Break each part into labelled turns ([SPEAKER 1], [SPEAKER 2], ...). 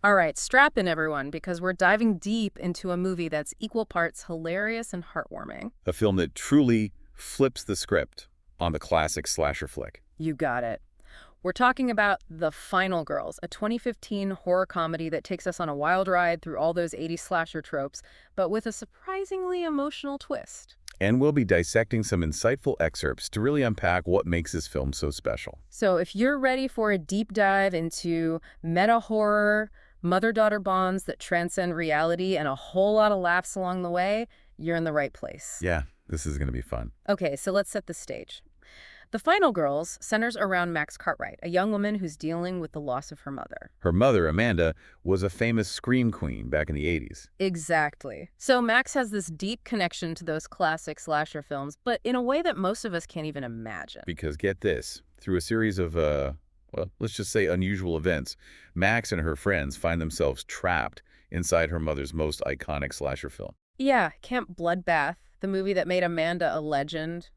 [SPEAKER 1] All right, strap in everyone, because we're diving deep into a movie that's equal parts hilarious and heartwarming.
[SPEAKER 2] A film that truly flips the script on the classic slasher flick.
[SPEAKER 1] You got it. We're talking about The Final Girls, a 2015 horror comedy that takes us on a wild ride through all those 80s slasher tropes, but with a surprisingly emotional twist.
[SPEAKER 2] And we'll be dissecting some insightful excerpts to really unpack what makes this film so special.
[SPEAKER 1] So if you're ready for a deep dive into meta horror, mother-daughter bonds that transcend reality, and a whole lot of laughs along the way, you're in the right place.
[SPEAKER 2] Yeah, this is going to be fun.
[SPEAKER 1] Okay, so let's set the stage. The Final Girls centers around Max Cartwright, a young woman who's dealing with the loss of her mother.
[SPEAKER 2] Her mother, Amanda, was a famous scream queen back in the 80s.
[SPEAKER 1] Exactly. So Max has this deep connection to those classic slasher films, but in a way that most of us can't even imagine.
[SPEAKER 2] Because get this, through a series of, well, let's just say unusual events, Max and her friends find themselves trapped inside her mother's most iconic slasher film.
[SPEAKER 1] Yeah, Camp Bloodbath, the movie that made Amanda a legend.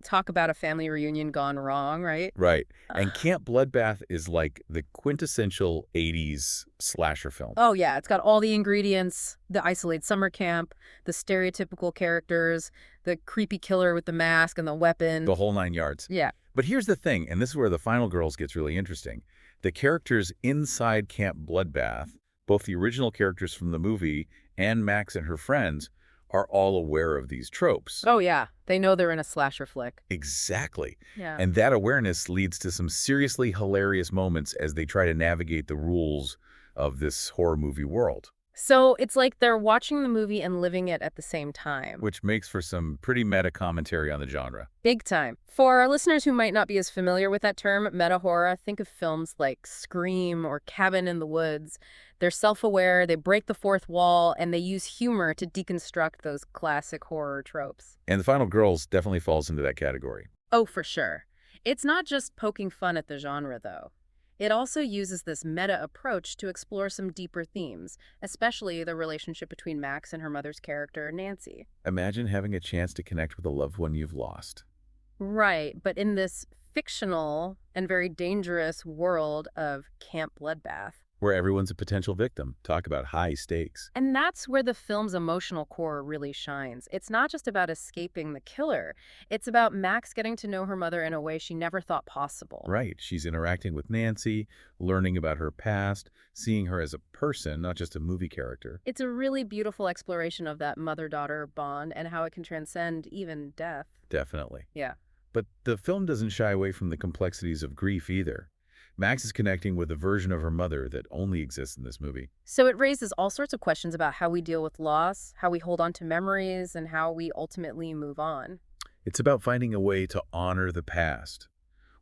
[SPEAKER 1] Talk about a family reunion gone wrong, right?
[SPEAKER 2] Right. And Camp Bloodbath is like the quintessential 80s slasher film.
[SPEAKER 1] Oh, yeah, it's got all the ingredients: the isolated summer camp, the stereotypical characters, the creepy killer with the mask and the weapon.
[SPEAKER 2] The whole nine yards.
[SPEAKER 1] Yeah.
[SPEAKER 2] But here's the thing, and this is where The Final Girls gets really interesting. The characters inside Camp Bloodbath, both the original characters from the movie and Max and her friends, are all aware of these tropes.
[SPEAKER 1] Oh, yeah. They know they're in a slasher flick.
[SPEAKER 2] Exactly.
[SPEAKER 1] Yeah.
[SPEAKER 2] And that awareness leads to some seriously hilarious moments as they try to navigate the rules of this horror movie world.
[SPEAKER 1] So it's like they're watching the movie and living it at the same time.
[SPEAKER 2] Which makes for some pretty meta commentary on the genre.
[SPEAKER 1] Big time. For our listeners who might not be as familiar with that term, meta horror, think of films like Scream or Cabin in the Woods. They're self-aware, they break the fourth wall, and they use humor to deconstruct those classic horror tropes.
[SPEAKER 2] And The Final Girls definitely falls into that category.
[SPEAKER 1] Oh, for sure. It's not just poking fun at the genre, though. It also uses this meta approach to explore some deeper themes, especially the relationship between Max and her mother's character, Nancy.
[SPEAKER 2] Imagine having a chance to connect with a loved one you've lost.
[SPEAKER 1] Right, but in this fictional and very dangerous world of Camp Bloodbath.
[SPEAKER 2] Where everyone's a potential victim. Talk about high stakes.
[SPEAKER 1] And that's where the film's emotional core really shines. It's not just about escaping the killer. It's about Max getting to know her mother in a way she never thought possible.
[SPEAKER 2] Right. She's interacting with Nancy, learning about her past, seeing her as a person, not just a movie character.
[SPEAKER 1] It's a really beautiful exploration of that mother-daughter bond and how it can transcend even death.
[SPEAKER 2] Definitely.
[SPEAKER 1] Yeah.
[SPEAKER 2] But the film doesn't shy away from the complexities of grief either. Max is connecting with a version of her mother that only exists in this movie.
[SPEAKER 1] So it raises all sorts of questions about how we deal with loss, how we hold on to memories, and how we ultimately move on.
[SPEAKER 2] It's about finding a way to honor the past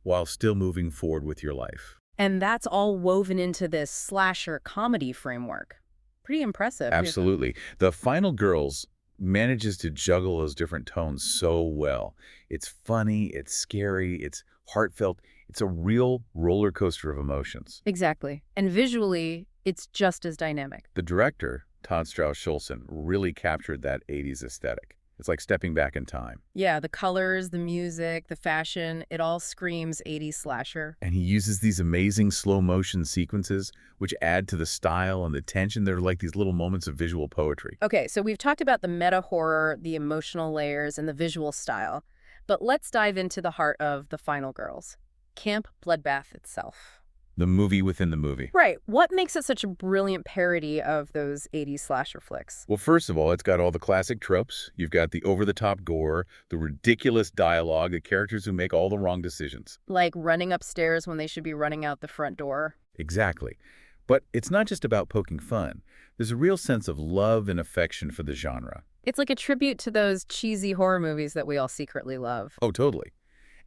[SPEAKER 2] while still moving forward with your life.
[SPEAKER 1] And that's all woven into this slasher comedy framework. Pretty impressive.
[SPEAKER 2] Absolutely. The Final Girls manages to juggle those different tones so well. It's funny, it's scary, it's heartfelt. It's a real roller coaster of emotions.
[SPEAKER 1] Exactly. And visually, it's just as dynamic.
[SPEAKER 2] The director, Todd Strauss-Schulson, really captured that 80s aesthetic. It's like stepping back in time.
[SPEAKER 1] Yeah, the colors, the music, the fashion, it all screams 80s slasher.
[SPEAKER 2] And he uses these amazing slow-motion sequences, which add to the style and the tension. They're like these little moments of visual poetry.
[SPEAKER 1] Okay, so we've talked about the meta horror, the emotional layers, and the visual style. But let's dive into the heart of The Final Girls. Camp Bloodbath itself.
[SPEAKER 2] The movie within the movie.
[SPEAKER 1] Right. What makes it such a brilliant parody of those 80s slasher flicks?
[SPEAKER 2] Well, first of all, it's got all the classic tropes. You've got the over-the-top gore, the ridiculous dialogue, the characters who make all the wrong decisions.
[SPEAKER 1] Like running upstairs when they should be running out the front door.
[SPEAKER 2] Exactly. But it's not just about poking fun. There's a real sense of love and affection for the genre.
[SPEAKER 1] It's like a tribute to those cheesy horror movies that we all secretly love.
[SPEAKER 2] Oh, totally.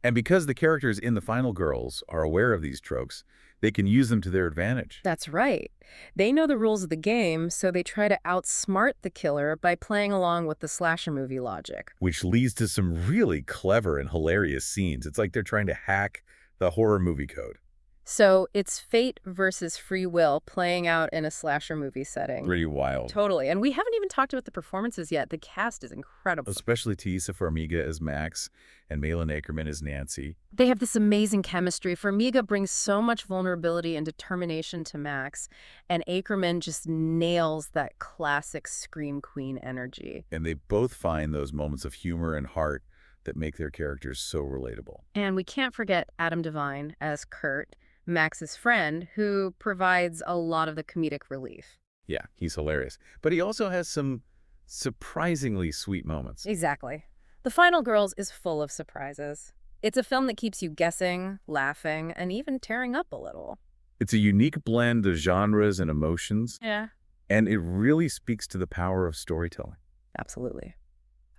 [SPEAKER 2] And because the characters in The Final Girls are aware of these tropes, they can use them to their advantage.
[SPEAKER 1] That's right. They know the rules of the game, so they try to outsmart the killer by playing along with the slasher movie logic.
[SPEAKER 2] Which leads to some really clever and hilarious scenes. It's like they're trying to hack the horror movie code.
[SPEAKER 1] So it's fate versus free will playing out in a slasher movie setting.
[SPEAKER 2] Pretty wild.
[SPEAKER 1] Totally. And we haven't even talked about the performances yet. The cast is incredible.
[SPEAKER 2] Especially Tisa Farmiga as Max and Malin Akerman as Nancy.
[SPEAKER 1] They have this amazing chemistry. Formiga brings so much vulnerability and determination to Max, and Akerman just nails that classic Scream Queen energy.
[SPEAKER 2] And they both find those moments of humor and heart that make their characters so relatable.
[SPEAKER 1] And we can't forget Adam Devine as Kurt, Max's friend, who provides a lot of the comedic relief.
[SPEAKER 2] Yeah, he's hilarious. But he also has some surprisingly sweet moments.
[SPEAKER 1] Exactly. The Final Girls is full of surprises. It's a film that keeps you guessing, laughing, and even tearing up a little.
[SPEAKER 2] It's a unique blend of genres and emotions,
[SPEAKER 1] Yeah.
[SPEAKER 2] and it really speaks to the power of storytelling.
[SPEAKER 1] Absolutely.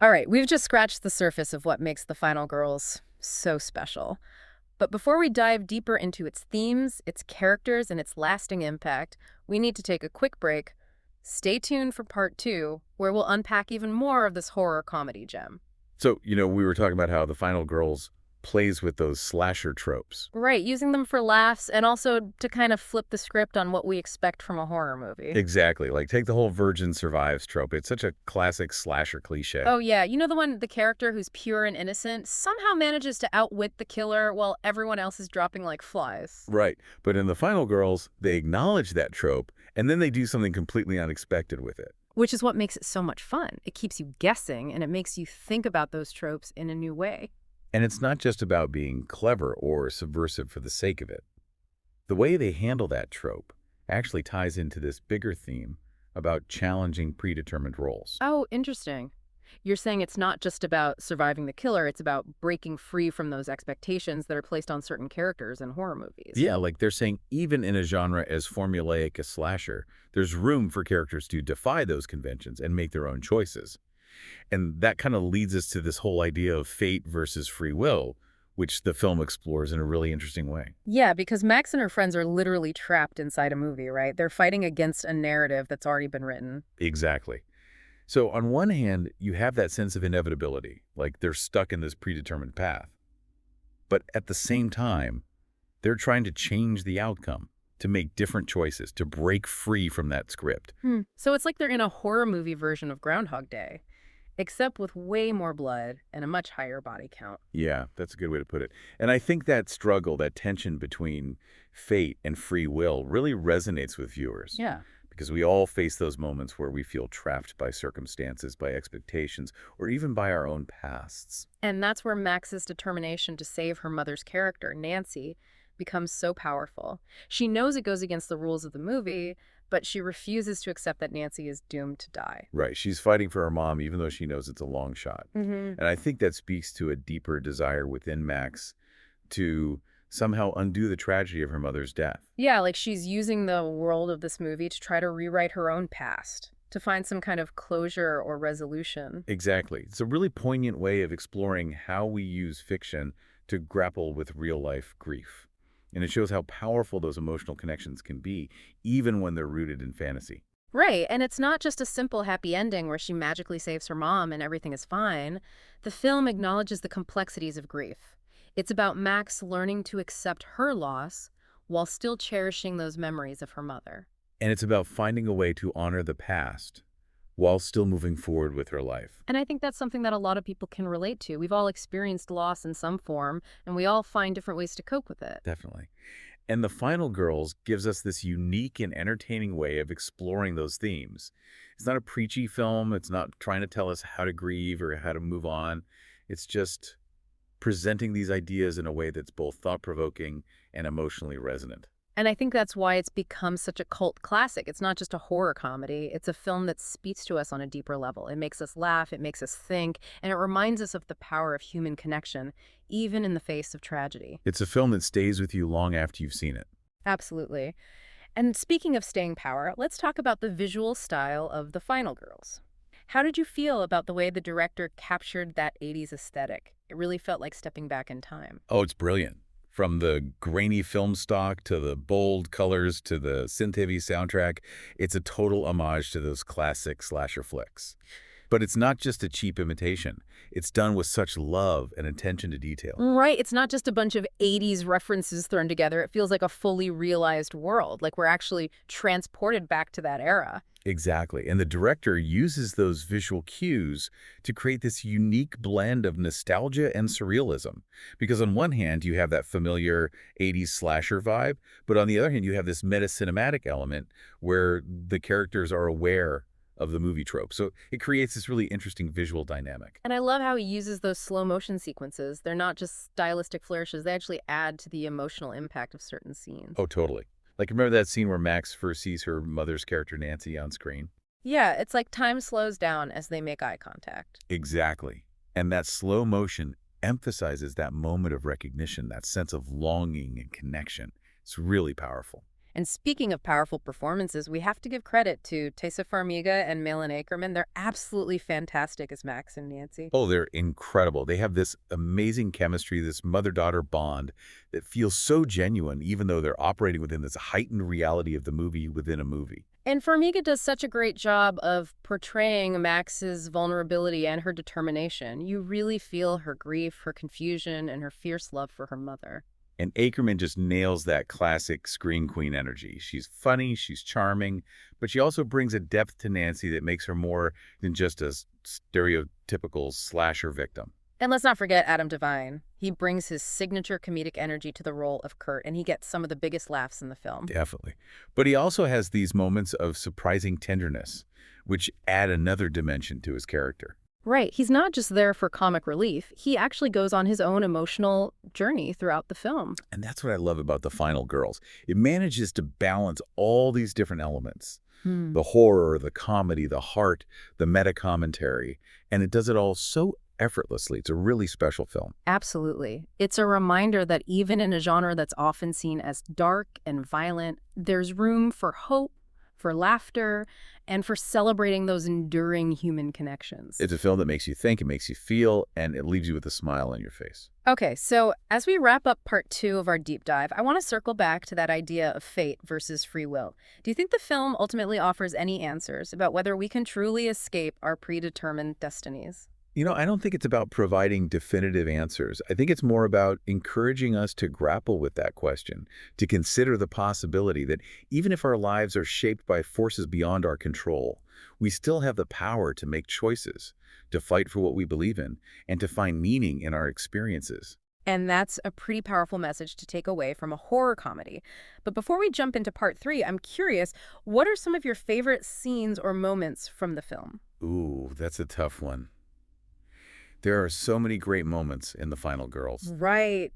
[SPEAKER 1] All right, we've just scratched the surface of what makes The Final Girls so special. But before we dive deeper into its themes, its characters, and its lasting impact, we need to take a quick break. Stay tuned for part 2, where we'll unpack even more of this horror comedy gem.
[SPEAKER 2] So, we were talking about how The Final Girls plays with those slasher tropes.
[SPEAKER 1] Right, using them for laughs and also to kind of flip the script on what we expect from a horror movie.
[SPEAKER 2] Exactly. Like, take the whole virgin survives trope. It's such a classic slasher cliche.
[SPEAKER 1] Oh yeah, you know the character who's pure and innocent somehow manages to outwit the killer while everyone else is dropping like flies.
[SPEAKER 2] Right. But in The Final Girls, they acknowledge that trope, and then they do something completely unexpected with it.
[SPEAKER 1] Which is what makes it so much fun. It keeps you guessing, and it makes you think about those tropes in a new way.
[SPEAKER 2] And it's not just about being clever or subversive for the sake of it. The way they handle that trope actually ties into this bigger theme about challenging predetermined roles.
[SPEAKER 1] Oh, interesting. You're saying it's not just about surviving the killer, it's about breaking free from those expectations that are placed on certain characters in horror movies.
[SPEAKER 2] Yeah, like they're saying even in a genre as formulaic as slasher, there's room for characters to defy those conventions and make their own choices. And that kind of leads us to this whole idea of fate versus free will, which the film explores in a really interesting way.
[SPEAKER 1] Yeah, because Max and her friends are literally trapped inside a movie, right? They're fighting against a narrative that's already been written.
[SPEAKER 2] Exactly. So on one hand, you have that sense of inevitability, like they're stuck in this predetermined path. But at the same time, they're trying to change the outcome, to make different choices, to break free from that script.
[SPEAKER 1] So it's like they're in a horror movie version of Groundhog Day, except with way more blood and a much higher body count.
[SPEAKER 2] Yeah, that's a good way to put it. And I think that struggle, that tension between fate and free will really resonates with viewers.
[SPEAKER 1] Yeah.
[SPEAKER 2] Because we all face those moments where we feel trapped by circumstances, by expectations, or even by our own pasts.
[SPEAKER 1] And that's where Max's determination to save her mother's character, Nancy, becomes so powerful. She knows it goes against the rules of the movie, but she refuses to accept that Nancy is doomed to die.
[SPEAKER 2] Right. She's fighting for her mom, even though she knows it's a long shot. And I think that speaks to a deeper desire within Max to somehow undo the tragedy of her mother's death.
[SPEAKER 1] Yeah, like she's using the world of this movie to try to rewrite her own past, to find some kind of closure or resolution.
[SPEAKER 2] Exactly. It's a really poignant way of exploring how we use fiction to grapple with real-life grief. And it shows how powerful those emotional connections can be, even when they're rooted in fantasy.
[SPEAKER 1] Right, and it's not just a simple happy ending where she magically saves her mom and everything is fine. The film acknowledges the complexities of grief. It's about Max learning to accept her loss while still cherishing those memories of her mother.
[SPEAKER 2] And it's about finding a way to honor the past while still moving forward with her life.
[SPEAKER 1] And I think that's something that a lot of people can relate to. We've all experienced loss in some form, and we all find different ways to cope with it.
[SPEAKER 2] Definitely. And The Final Girls gives us this unique and entertaining way of exploring those themes. It's not a preachy film. It's not trying to tell us how to grieve or how to move on. It's just presenting these ideas in a way that's both thought-provoking and emotionally resonant.
[SPEAKER 1] And I think that's why it's become such a cult classic. It's not just a horror comedy. It's a film that speaks to us on a deeper level. It makes us laugh, it makes us think, and it reminds us of the power of human connection, even in the face of tragedy.
[SPEAKER 2] It's a film that stays with you long after you've seen it.
[SPEAKER 1] Absolutely. And speaking of staying power, let's talk about the visual style of The Final Girls. How did you feel about the way the director captured that 80s aesthetic? It really felt like stepping back in time.
[SPEAKER 2] Oh, it's brilliant. From the grainy film stock to the bold colors to the synth-heavy soundtrack, it's a total homage to those classic slasher flicks. But it's not just a cheap imitation. It's done with such love and attention to detail.
[SPEAKER 1] Right, it's not just a bunch of 80s references thrown together. It feels like a fully realized world, like we're actually transported back to that era.
[SPEAKER 2] Exactly. And the director uses those visual cues to create this unique blend of nostalgia and surrealism. Because on one hand, you have that familiar 80s slasher vibe, but on the other hand, you have this meta-cinematic element where the characters are aware of the movie trope. So it creates this really interesting visual dynamic.
[SPEAKER 1] And I love how he uses those slow motion sequences. They're not just stylistic flourishes, they actually add to the emotional impact of certain scenes.
[SPEAKER 2] Oh, totally. Like, remember that scene where Max first sees her mother's character, Nancy, on screen?
[SPEAKER 1] Yeah, it's like time slows down as they make eye contact.
[SPEAKER 2] Exactly. And that slow motion emphasizes that moment of recognition, that sense of longing and connection. It's really powerful.
[SPEAKER 1] And speaking of powerful performances, we have to give credit to Tessa Farmiga and Malin Akerman. They're absolutely fantastic as Max and Nancy.
[SPEAKER 2] Oh, they're incredible. They have this amazing chemistry, this mother-daughter bond that feels so genuine, even though they're operating within this heightened reality of the movie within a movie.
[SPEAKER 1] And Farmiga does such a great job of portraying Max's vulnerability and her determination. You really feel her grief, her confusion, and her fierce love for her mother.
[SPEAKER 2] And Akerman just nails that classic screen queen energy. She's funny, she's charming, but she also brings a depth to Nancy that makes her more than just a stereotypical slasher victim.
[SPEAKER 1] And let's not forget Adam Devine. He brings his signature comedic energy to the role of Kurt, and he gets some of the biggest laughs in the film.
[SPEAKER 2] Definitely. But he also has these moments of surprising tenderness, which add another dimension to his character.
[SPEAKER 1] Right. He's not just there for comic relief. He actually goes on his own emotional journey throughout the film.
[SPEAKER 2] And that's what I love about The Final Girls. It manages to balance all these different elements.
[SPEAKER 1] Hmm.
[SPEAKER 2] The horror, the comedy, the heart, the meta-commentary. And it does it all so effortlessly. It's a really special film.
[SPEAKER 1] Absolutely. It's a reminder that even in a genre that's often seen as dark and violent, there's room for hope, for laughter, and for celebrating those enduring human connections.
[SPEAKER 2] It's a film that makes you think, it makes you feel, and it leaves you with a smile on your face.
[SPEAKER 1] Okay, so as we wrap up part 2 of our deep dive, I want to circle back to that idea of fate versus free will. Do you think the film ultimately offers any answers about whether we can truly escape our predetermined destinies?
[SPEAKER 2] You know, I don't think it's about providing definitive answers. I think it's more about encouraging us to grapple with that question, to consider the possibility that even if our lives are shaped by forces beyond our control, we still have the power to make choices, to fight for what we believe in, and to find meaning in our experiences.
[SPEAKER 1] And that's a pretty powerful message to take away from a horror comedy. But before we jump into part 3, I'm curious, what are some of your favorite scenes or moments from the film?
[SPEAKER 2] Ooh, that's a tough one. There are so many great moments in The Final Girls.
[SPEAKER 1] Right.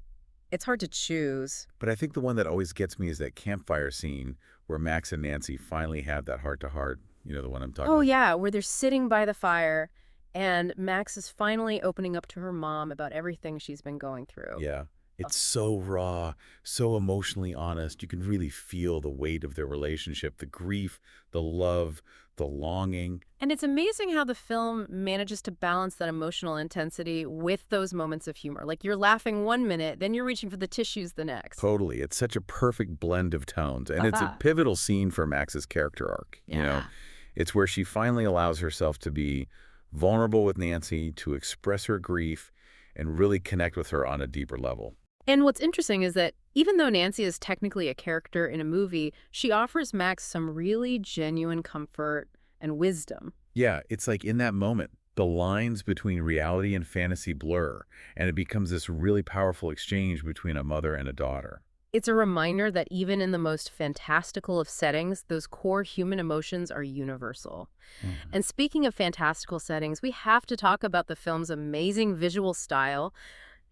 [SPEAKER 1] It's hard to choose.
[SPEAKER 2] But I think the one that always gets me is that campfire scene where Max and Nancy finally have that heart-to-heart. You know, the one I'm talking
[SPEAKER 1] Oh,
[SPEAKER 2] about.
[SPEAKER 1] yeah, where they're sitting by the fire and Max is finally opening up to her mom about everything she's been going through.
[SPEAKER 2] Yeah. It's so raw, so emotionally honest. You can really feel the weight of their relationship, the grief, the love, the longing.
[SPEAKER 1] And it's amazing how the film manages to balance that emotional intensity with those moments of humor. Like you're laughing one minute, then you're reaching for the tissues the next.
[SPEAKER 2] Totally. It's such a perfect blend of tones. And it's a pivotal scene for Max's character arc. You know, it's where she finally allows herself to be vulnerable with Nancy, to express her grief, and really connect with her on a deeper level.
[SPEAKER 1] And what's interesting is that even though Nancy is technically a character in a movie, she offers Max some really genuine comfort and wisdom.
[SPEAKER 2] Yeah, it's like in that moment, the lines between reality and fantasy blur, and it becomes this really powerful exchange between a mother and a daughter.
[SPEAKER 1] It's a reminder that even in the most fantastical of settings, those core human emotions are universal.
[SPEAKER 2] Mhm.
[SPEAKER 1] And speaking of fantastical settings, we have to talk about the film's amazing visual style.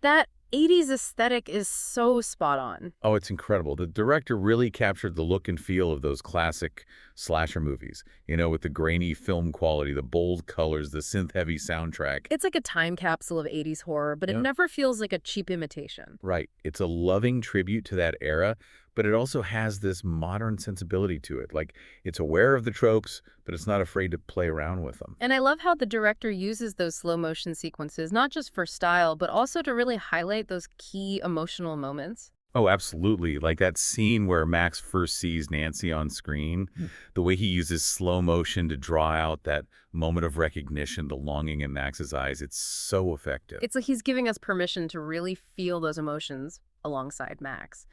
[SPEAKER 1] That 80s aesthetic is so spot on.
[SPEAKER 2] Oh, it's incredible. The director really captured the look and feel of those classic slasher movies, you know, with the grainy film quality, the bold colors, the synth-heavy soundtrack.
[SPEAKER 1] It's like a time capsule of 80s horror, but it
[SPEAKER 2] Yeah.
[SPEAKER 1] never feels like a cheap imitation.
[SPEAKER 2] Right. It's a loving tribute to that era, but it also has this modern sensibility to it. Like, it's aware of the tropes, but it's not afraid to play around with them.
[SPEAKER 1] And I love how the director uses those slow motion sequences, not just for style, but also to really highlight those key emotional moments.
[SPEAKER 2] Oh, absolutely. Like that scene where Max first sees Nancy on screen, the way he uses slow motion to draw out that moment of recognition, the longing in Max's eyes, it's so effective.
[SPEAKER 1] It's like he's giving us permission to really feel those emotions alongside Max.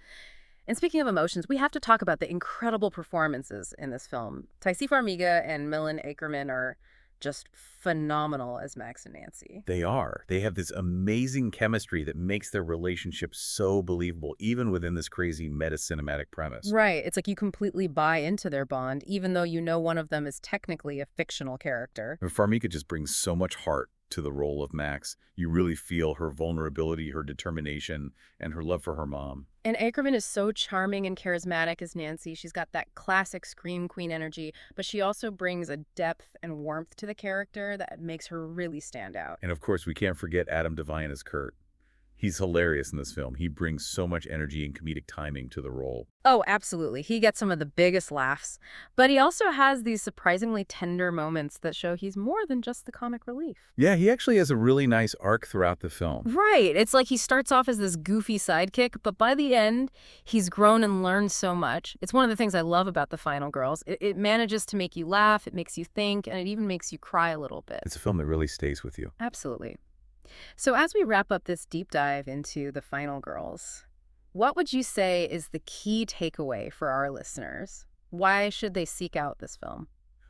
[SPEAKER 1] And speaking of emotions, we have to talk about the incredible performances in this film. Taisy Farmiga and Millen Akerman are just phenomenal as Max and Nancy.
[SPEAKER 2] They are. They have this amazing chemistry that makes their relationship so believable, even within this crazy meta-cinematic premise.
[SPEAKER 1] Right. It's like you completely buy into their bond, even though you know one of them is technically a fictional character.
[SPEAKER 2] And Farmiga just brings so much heart to the role of Max. You really feel her vulnerability, her determination, and her love for her mom.
[SPEAKER 1] And Akerman is so charming and charismatic as Nancy. She's got that classic Scream Queen energy, but she also brings a depth and warmth to the character that makes her really stand out.
[SPEAKER 2] And of course, we can't forget Adam Devine as Kurt. He's hilarious in this film. He brings so much energy and comedic timing to the role.
[SPEAKER 1] Oh, absolutely. He gets some of the biggest laughs, but he also has these surprisingly tender moments that show he's more than just the comic relief.
[SPEAKER 2] Yeah, he actually has a really nice arc throughout the film.
[SPEAKER 1] Right. It's like he starts off as this goofy sidekick, but by the end, he's grown and learned so much. It's one of the things I love about The Final Girls. It manages to make you laugh, it makes you think, and it even makes you cry a little bit.
[SPEAKER 2] It's a film that really stays with you.
[SPEAKER 1] Absolutely. So as we wrap up this deep dive into The Final Girls, what would you say is the key takeaway for our listeners? Why should they seek out this film?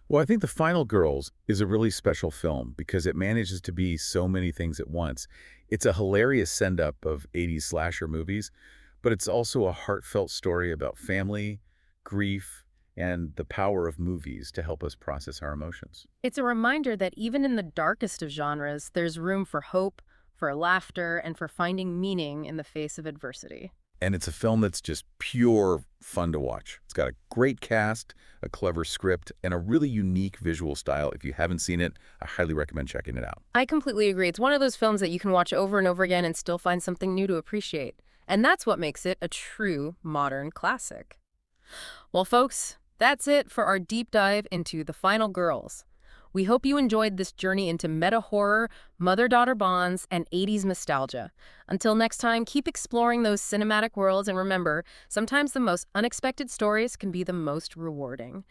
[SPEAKER 2] Well, I think The Final Girls is a really special film because it manages to be so many things at once. It's a hilarious send-up of 80s slasher movies, but it's also a heartfelt story about family, grief, and the power of movies to help us process our emotions.
[SPEAKER 1] It's a reminder that even in the darkest of genres, there's room for hope, for laughter, and for finding meaning in the face of adversity.
[SPEAKER 2] And it's a film that's just pure fun to watch. It's got a great cast, a clever script, and a really unique visual style. If you haven't seen it, I highly recommend checking it out.
[SPEAKER 1] I completely agree. It's one of those films that you can watch over and over again and still find something new to appreciate. And that's what makes it a true modern classic. Well, folks, that's it for our deep dive into The Final Girls. We hope you enjoyed this journey into meta-horror, mother-daughter bonds, and 80s nostalgia. Until next time, keep exploring those cinematic worlds, and remember, sometimes the most unexpected stories can be the most rewarding.